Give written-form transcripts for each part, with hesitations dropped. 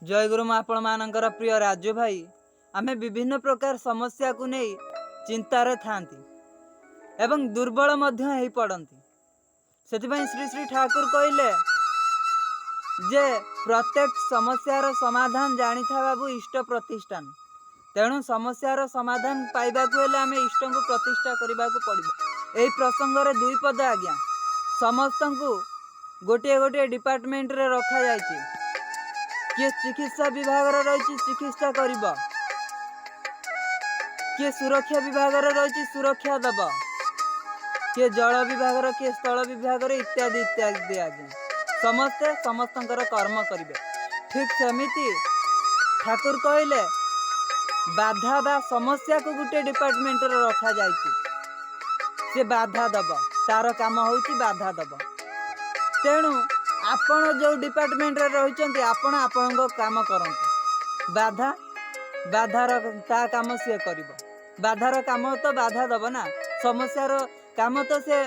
जय गुरु आपण मानकर प्रिय राजू भाई आमे विभिन्न प्रकार समस्या को नहीं चिंतार थांती एवं दुर्बल मध्य ही पड़ती से श्री श्री ठाकुर कहले जे प्रत्येक समस्यार समाधान जानी था बाबू इष्ट प्रतिष्ठान तेणु समस्यार समाधान पाइबा आमे इष्ट को प्रतिष्ठा करने को पड़ो। यही प्रसंग रे दुई पद आज्ञा समस्त को गोटे गोटे डिपार्टमेंट रे रखा जाइए। किए चिकित्सा विभाग रही चिकित्सा करिबा, किए सुरक्षा विभाग रही सुरक्षा दब, किए जल विभाग किए स्थल विभाग इत्यादि इत्यादि आज्ञा समस्ते समस्तंकर कर्म करिवे। ठीक सेमिति ठाकुर कहले बाधा बा समस्या को गोटे डिपार्टमेंट रे रखा जाइए। से बाधा दब तार काम होउची बाधा दब। तेणु आपण जो डिपार्टमेंट रे रहिचंती आपण आपणको काम करंतु। बाधा बाधार ता काम से करिवो। बाधार काम तो बाधा दब ना, समस्यार काम तो से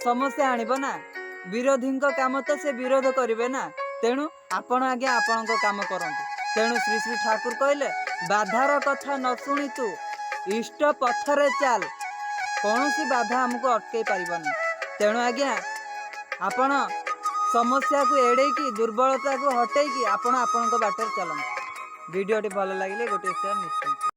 समस्या आनिबो ना, विरोधी काम तो से विरोध करिवे ना। तेणु आपण आज्ञा आपणको काम करंतु। तेणु श्री श्री ठाकुर कहले बाधार कथा न शुणी तू इष्ट पथरे चाल, कौन सी बाधा हमको अटकई पारिबनी। तेणु आज्ञा आपण समस्या को एड़े की दुर्बलता को हटे की आपण बाटर चलते। वीडियो भल लगे गोटे शेयर निश्चित।